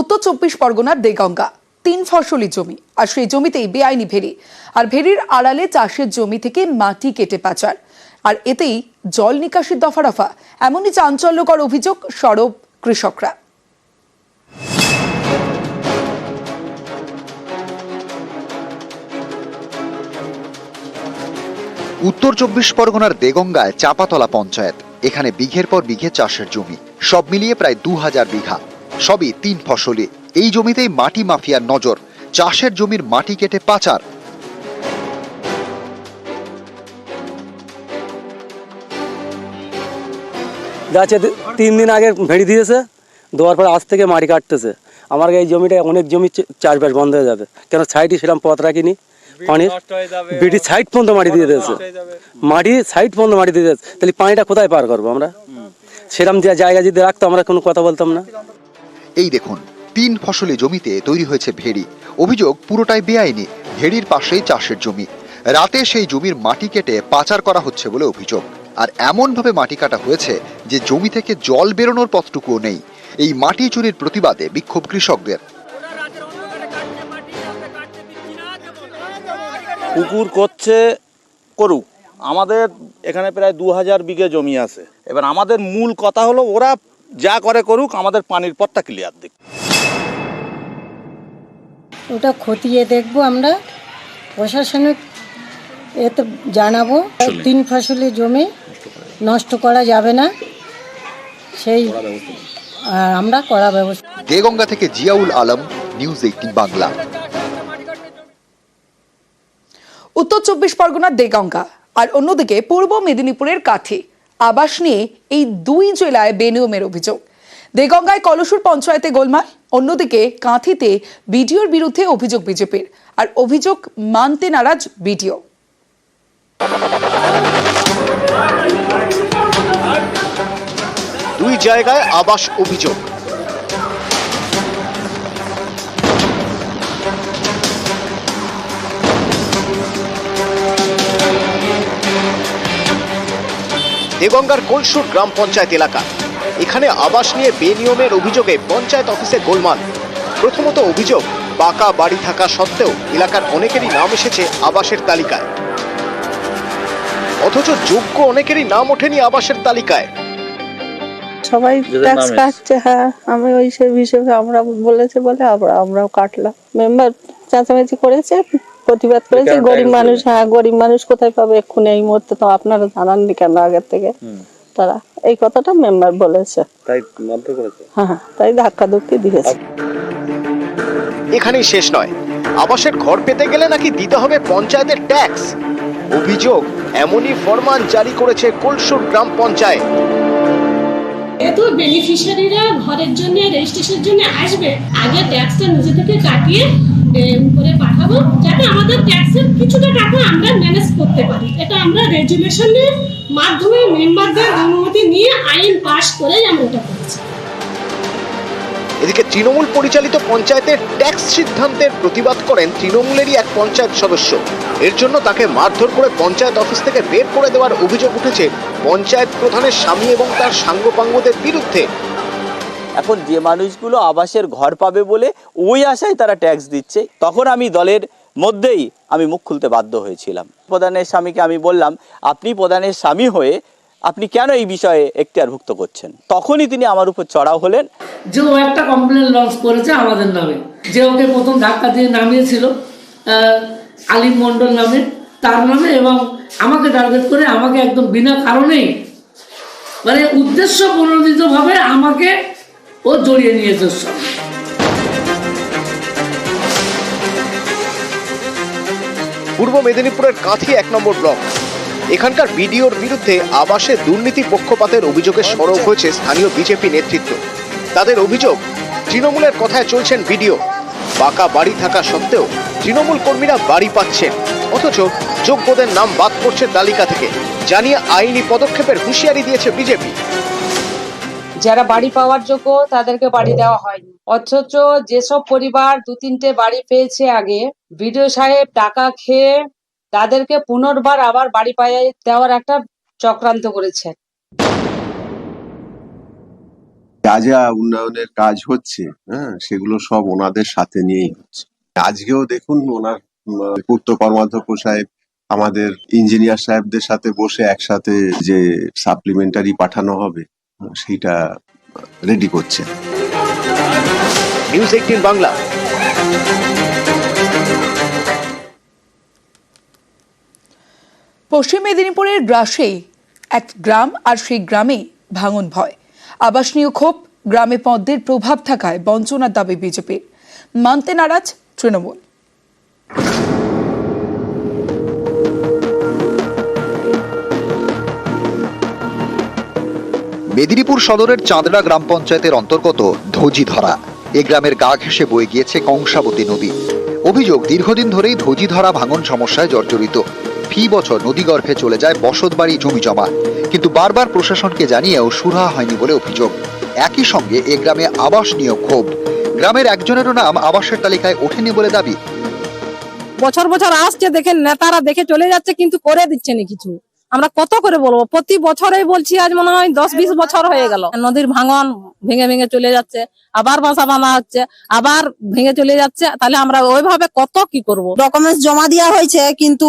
উত্তর চব্বিশ পরগনার দেগঙ্গা 3 ফসলি জমি, আর সেই জমিতেই বেআইনি ভেড়ি, আর ভেড়ির আড়ালে চাষের জমি থেকে মাটি কেটে পাচার, আর এতেই জল নিকাশির দফারফা। এমনই চাঞ্চল্যকর অভিযোগ সরব কৃষকরা। উত্তর চব্বিশ পরগনার দেগঙ্গায় চাপাতলা পঞ্চায়েত। এখানে বিঘের পর বিঘে চাষের জমি, সব মিলিয়ে প্রায় 2000 বিঘা, সবই 3 ফসলি। এই জমিতেই মাটি মাফিয়ার নজর, চাষের জমির মাটি কেটে পাচার। যাচ্ছে 3 দিন আগে ভেড়ি দিয়েছে, দেওয়ার পর আজ থেকে মাটি কাটতেছে। আমার এই জমিটা অনেক জমি চাষবাস বন্ধ হয়ে যাবে, কেন সাইডে সেরকম পথ রাখিনি, পানির বিটি সাইড পর্যন্ত মাটি দিয়ে দিয়েছে, মাটি সাইড পর্যন্ত মাটি দিয়ে দিয়েছে। তাহলে পানিটা কোথায় পার করবো আমরা? সেরকম যে জায়গা যদি রাখতো আমরা কোনো কথা বলতাম না। এই দেখুন, 3 ফসলি জমিতে তৈরি হয়েছে ভেড়ি। অভিযোগ পুরোটাই বেআইনি। ভেড়ির পাশেই চাষের জমি, রাতে সেই জমির মাটি কেটে পাচার করা হচ্ছে বলে অভিযোগ। আর এমন ভাবে মাটি কাটা হয়েছে যে জমি থেকে জল বেরোনোর পথটুকুও নেই। এই মাটি চুরির প্রতিবাদে বিক্ষোভ কৃষকদের। পুকুর করছে করুক, আমাদের এখানে প্রায় 2000 বিঘে জমি আছে। এবার আমাদের মূল কথা হলো ওরা যা করে করুক, আমাদের পানির পথটা ক্লিয়ার দিক। ওটা খতিয়ে দেখবো, আমরা প্রশাসনিক এতে জানাবো। 3 ফসলি জমি নষ্ট করা যাবে না, সেই আমরা করা ব্যবস্থা। দেগঙ্গা থেকে জিয়াউল আলম, নিউজ 18 বাংলা। উত্তর চব্বিশ পরগনার দেগঙ্গা আর অন্যদিকে পূর্ব মেদিনীপুরের কাঠি আবাস নিয়ে এই 2 জেলায় বেনিয়মের অভিযোগ। দেগঙ্গায় কলসুর পঞ্চায়েতে গোলমাল, অন্যদিকে কাঁথিতে বিডিওর বিরুদ্ধে অভিযোগ বিজেপির, আর অভিযোগ মানতে নারাজ বিডিও। দুই জায়গায় আবাস অভিযোগ। দেগঙ্গার কলসুর গ্রাম পঞ্চায়েত এলাকা, এখানে আবাস নিয়ে বেনিয়মের অভিযোগে পঞ্চায়েত অফিসে গোলমাল। প্রথমত অভিযোগ, পাকা বাড়ি থাকা সত্ত্বেও এলাকার অনেকেরই নাম এসেছে আবাসের তালিকায়, অথচ যোগ্য অনেকেরই নাম ওঠেনি আবাসের তালিকায়। সবাই ট্যাক্স কাটছে। হ্যাঁ, আমি ওই সে হিসেবে আমরা বলেছে বলে আমরাও কাটলাম। মেম্বার চেঁচামেচি করেছে, প্রতিবাদ করেছে। গরিব মানুষ, হ্যাঁ গরিব মানুষ কোথায় পাবে এক্ষুনি এই মুহূর্তে? তো আপনারা জানাননি কেন আগের থেকে? তারা এই কথাটা মেম্বার বলেছে, তাই মারধর করেছে। হ্যাঁ, তাই ধাক্কা ধুক্কি দিয়েছে। এখানেই শেষ নয়, আবাসের ঘর পেতে গেলে নাকি দিতে হবে পঞ্চায়েতের ট্যাক্স। অভিযোগ, এমনই ফরমান জারি করেছে কলসুর গ্রাম পঞ্চায়েত। এত বেনিফিশিয়ারিরা ঘরের জন্য রেজিস্ট্রেশনের জন্য আসবে, আগে ট্যাক্সটা নিজে থেকে কাটিয়ে করে পাঠাবো, যাতে আমাদের ট্যাক্সের কিছুটা টাকা আমরা ম্যানেজ করতে পারি। এটা আমরা রেজুলেশনের মাধ্যমে মেম্বারদের অনুমতি নিয়ে আইন পাস করে আমরা এটা করছি। এদিকে তৃণমূল পরিচালিত পঞ্চায়েতের ট্যাক্স সিদ্ধান্তের প্রতিবাদ করেন তৃণমূলেরই এক পঞ্চায়েত সদস্য। এর জন্য তাকে মারধর করে পঞ্চায়েত অফিস থেকে বের করে দেওয়ার অভিযোগ উঠেছে পঞ্চায়েত প্রধানের স্বামী এবং তার সাঙ্গপাঙ্গদের বিরুদ্ধে। এখন যে মানুষগুলো আবাসের ঘর পাবে বলে ওই আশায় তারা ট্যাক্স দিচ্ছে, তখন আমি দলের মধ্যেই আমি মুখ খুলতে বাধ্য হয়েছিলাম। প্রধানের স্বামীকে আমি বললাম, আপনি প্রধানের স্বামী হয়ে আপনি কেন এই বিষয়ে এখতিয়ারভুক্ত করছেন? তখনই তিনি আমার উপর চড়াও হলেন। যে ও একটা কমপ্লেন লঞ্চ করেছে আমাদের নামে, যে ওকে প্রথম ধাক্কা দিয়ে নামিয়েছিল আলিম মন্ডল নামে, তার নামে, এবং আমাকে টার্গেট করে আমাকে একদম বিনা কারণেই, মানে উদ্দেশ্য প্রণোদিতভাবে আমাকে ও জড়িয়ে নিয়েছে। পূর্ব মেদিনীপুরের কাঁথি 1 নম্বর ব্লক, এখানকার বিডিওর বিরুদ্ধে আবাসে দুর্নীতি পক্ষপাতের অভিযোগে সরব হয়েছে স্থানীয় বিজেপি নেতৃত্ব। তাদের অভিযোগ, তৃণমূলের কথায় চলছেন বিডিও, পাকা বাড়ি থাকা সত্ত্বেও তৃণমূল কর্মীরা বাড়ি পাচ্ছেন, অথচ যোগ্যদের নাম বাদ পড়ছে তালিকা থেকে, জানিয়ে আইনি পদক্ষেপের হুঁশিয়ারি দিয়েছে বিজেপি। যারা বাড়ি পাওয়ার যোগ্য তাদেরকে বাড়ি দেওয়া হয়নি, অথচ যেসব পরিবার 2-3টে বাড়ি পেয়েছে আগে, বিডিও সাহেব টাকা খেয়ে তাদেরকে পুনর্বার আবার বাড়ি পাইয়ে দেওয়ার একটা চক্রান্ত করেছে। যা যা উন্নয়নের কাজ হচ্ছে, হ্যাঁ, সেগুলো সব ওনাদের সাথে নিয়েই হচ্ছে। আজকেও দেখুন ওনার পূর্ত কর্মাধ্যক্ষ সাহেব আমাদের ইঞ্জিনিয়ার সাহেবদের সাথে বসে একসাথে যে সাপ্লিমেন্টারি পাঠানো হবে সেইটা রেডি করছে। নিউজ 18 বাংলা। পশ্চিম মেদিনীপুরের গ্রাসে এক গ্রাম, আর সেই গ্রামে ভাঙন ভয়। আবাস নিয়ে ক্ষোভ, গ্রামে পদ্মের প্রভাব থাকায় বঞ্চনার দাবি বিজেপির, মানতে নারাজ তৃণমূল। মেদিনীপুর সদরের চাঁদড়া গ্রাম পঞ্চায়েতের অন্তর্গত ধোজিধরা। এ গ্রামের গা ঘেঁষে বয়ে গিয়েছে কংসাবতী নদী। অভিযোগ, দীর্ঘদিন ধরেই ধোজিধরা ভাঙন সমস্যায় জর্জরিত। ফি বছর নদীগর্ভে চলে যায় বসতবাড়ি, জমি জমা, কিন্তু বারবার প্রশাসনকে জানিয়েও সুরাহা হয়নি বলে অভিযোগ। একই সঙ্গে এ গ্রামে আবাস নিয়ে ক্ষোভ, গ্রামের একজনেরও নাম আবাসের তালিকায় ওঠেনি বলে দাবি। বছর বছর আসছে, দেখেন নেতারা দেখে চলে যাচ্ছে, কিন্তু করে দিচ্ছে না কিছু। আমরা কত করে বলবো, প্রতি বছরেই বলছি, আজ মনে হয় 10-20 বছর হয়ে গেল। নদীর ভাঙন ভেঙে ভেঙে চলে যাচ্ছে, আবার বাসা বাঁধা হচ্ছে, আবার ভেঙে চলে যাচ্ছে। তাহলে আমরা ওইভাবে কত কি করব? ডকুমেন্টস জমা দেওয়া হয়েছে, কিন্তু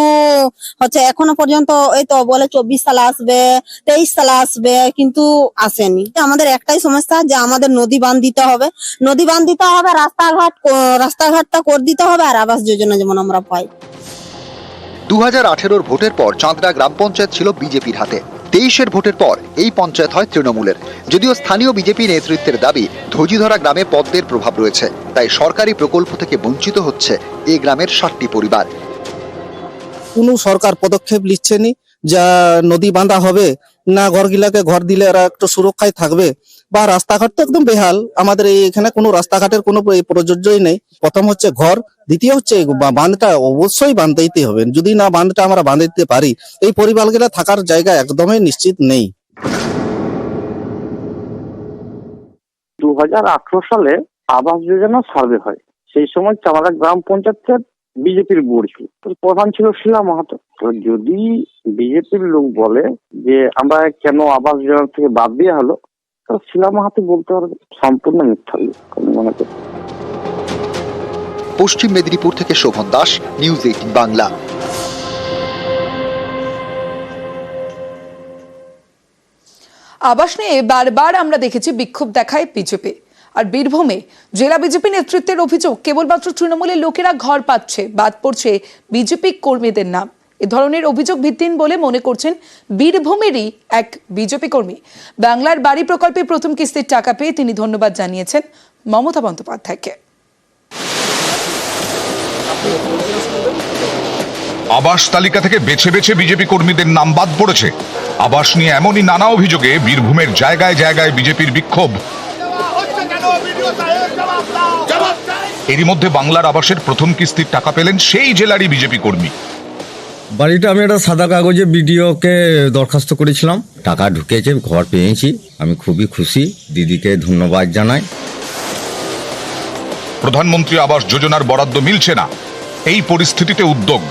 হচ্ছে এখনো পর্যন্ত এই তো বলে 24 সালে আসবে, 23 সালে আসবে, কিন্তু আসেনি। আমাদের একটাই সমস্যা যে আমাদের নদী বাঁধ দিতে হবে, নদী বাঁধ দিতে হবে, রাস্তাঘাটটা করে দিতে হবে, আর আবাস যোজনা যেমন আমরা পাই। 2018 ভোটের পর চাঁদড়া গ্রাম পঞ্চায়েত ছিল বিজেপির হাতে। 23-এর ভোটের পর এই পঞ্চায়েত হয় তৃণমূলের। যদিও স্থানীয় বিজেপি নেতৃত্বের দাবি, ধোজিধরা গ্রামে পদ্মের প্রভাব রয়েছে, তাই সরকারি প্রকল্প থেকে বঞ্চিত হচ্ছে এই গ্রামের 60টি পরিবার। কোনো সরকার পদক্ষেপ নিচ্ছে নি, যা নদী বাঁধা হবে না, ঘরগুলাকে ঘর দিলে এরা একটু সুরক্ষায় থাকবে, বা রাস্তাঘাট তো একদম বেহাল। আমাদের এখানে কোনো রাস্তাঘাটের কোনো প্রযোজ্যই নেই। প্রথম হচ্ছে ঘর, দ্বিতীয় হচ্ছে বাঁধটা অবশ্যই বাঁধতেই হবে। যদি না বাঁধটা আমরা বাঁধে দিতে পারি, এই পরিবারগুলো থাকার জায়গা একদমই নিশ্চিত নেই। 2018 সালে আবাস যোজনা সার্ভে হয়। সেই সময় চাঁদড়া গ্রাম পঞ্চায়েতের বিজেপির বোর্ড ছিল, প্রধান ছিল শিলা মাহাতো। তো যদি বিজেপির লোক বলে যে আমরা কেন আবাস যোজনা থেকে বাদ দেওয়া হলো, তো শিলা মাহাতো বলতে পারবে সম্পূর্ণ মিথ্যা মনে করি। পশ্চিম মেদিনীপুর থেকে শোভন দাস, নিউজ 18 বাংলা। আবাস নিয়ে বারবার আমরা দেখেছি বিক্ষোভ দেখায় বিজেপি। আর বীরভূমে জেলা বিজেপি নেতৃত্বের অভিযোগ, কেবলমাত্র তৃণমূলের লোকেরা ঘর পাচ্ছে, বাদ পড়ছে বিজেপি কর্মীদের নাম। এ ধরনের অভিযোগ ভিত্তিহীন বলে মনে করছেন বীরভূমেরই এক বিজেপি কর্মী। বাংলার বাড়ি প্রকল্পে প্রথম কিস্তির টাকা পেয়ে তিনি ধন্যবাদ জানিয়েছেন মমতা বন্দ্যোপাধ্যায়কে। আবাস তালিকা থেকে বেছে বেছে বিজেপি কর্মীদের নাম বাদ পড়েছে। আবাস নিয়ে এমনই নানা অভিযোগে বীরভূমের জায়গায় জায়গায় বিজেপির বিক্ষোভ। এরই মধ্যে বাংলার আবাসের প্রথম কিস্তির টাকা পেলেন সেই জেলারই বিজেপি কর্মী। বাড়িটা আমি একটা সাদা কাগজে বিডিওকে দরখাস্ত করেছিলাম, টাকা ঢুকেছে, ঘর পেয়েছি, আমি খুবই খুশি, দিদিকে ধন্যবাদ জানাই। প্রধানমন্ত্রী আবাস যোজনার বরাদ্দ মিলছে না, এই পরিস্থিতিতে উদ্যোগ,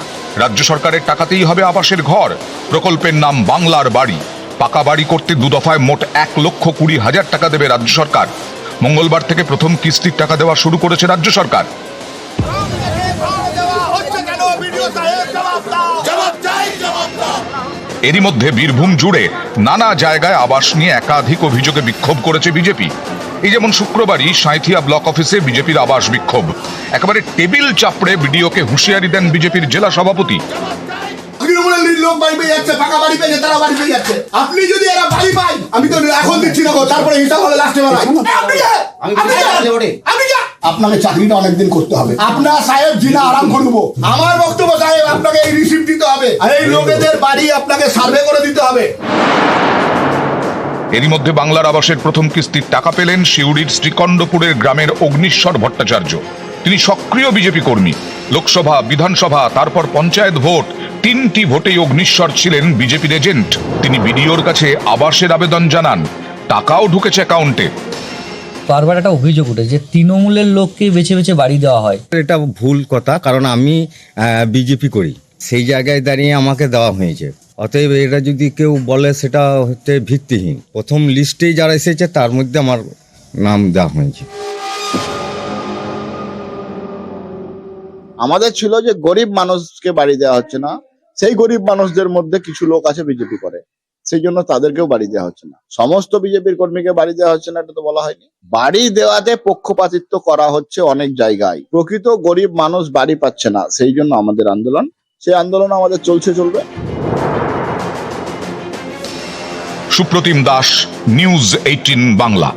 রাজ্য সরকারের টাকাতেই হবে আবাসের ঘর। প্রকল্পের নাম বাংলার বাড়ি। পাকা বাড়ি করতে 2 দফায় মোট 1,20,000 টাকা দেবে রাজ্য সরকার। মঙ্গলবার থেকে প্রথম কিস্তির টাকা দেওয়া শুরু করেছে রাজ্য সরকার। এরই মধ্যে বীরভূম জুড়ে নানা জায়গায় আবাস নিয়ে একাধিক অভিযোগে বিক্ষোভ করেছে বিজেপি। এই যেমন শুক্রবারই সাঁইথিয়া ব্লক অফিসে বিজেপির আবাস বিক্ষোভ। একেবারে টেবিল চাপড়ে বিডিওকে হুঁশিয়ারি দেন বিজেপির জেলা সভাপতি। আপনি যদি এরা বাড়ি পাই, আমি তো এখন দিচ্ছি না, তারপরে হিসাব হলে লাস্টে আপনাকে চাকরিটা অনেকদিন করতে হবে। আপনার সাহেব জিনা আরাম করবো। আমার বক্তব্য সাহেব, আপনাকে এই রিসিপ্ট দিতে হবে, আর এই লোকেদের বাড়ি আপনাকে সার্ভে করে দিতে হবে। এরই মধ্যে বাংলার আবাসের প্রথম কিস্তির টাকা পেলেন সিউড়ির শ্রীকণ্ডপুরের গ্রামের অগ্নিশ্বর ভট্টাচার্য। তিনি সক্রিয় বিজেপি কর্মী। লোকসভা, বিধানসভা, তারপর পঞ্চায়েত ভোট, 3টি ভোটেই অগ্নিশ্বর ছিলেন বিজেপির এজেন্ট। তিনি বিডিওর কাছে আবাসের আবেদন জানান, টাকাও ঢুকেছে অ্যাকাউন্টে। বারবার একটা অভিযোগ উঠে যে তৃণমূলের লোককে বেছে বেছে বাড়ি দেওয়া হয়। এটা ভুল কথা, কারণ আমি বিজেপি করি, সেই জায়গায় দাঁড়িয়ে আমাকে দেওয়া হয়েছে। অতএব এটা যদি কেউ বলে সেটা হচ্ছে ভিত্তিহীন। প্রথম লিস্টেই যারা এসেছে তার মধ্যে আমার নাম দেওয়া হয়েছে। আমাদের ছিল যে গরিব মানুষকে বাড়ি দেওয়া হচ্ছে না, সেই গরিব মানুষদের মধ্যে কিছু লোক আছে বিজেপি করে, সেই জন্য তাদেরকেও বাড়ি দেওয়া হচ্ছে না। সমস্ত বিজেপির কর্মীকে বাড়ি দেওয়া হচ্ছে না এটা তো বলা হয়নি। বাড়ি দেওয়াতে পক্ষপাতিত্ব করা হচ্ছে অনেক জায়গায়। প্রকৃত গরিব মানুষ বাড়ি পাচ্ছে না, সেই জন্য আমাদের আন্দোলন, সেই আন্দোলন আমাদের চলবে। সুপ্রতিম দাস, নিউজ 18 বাংলা।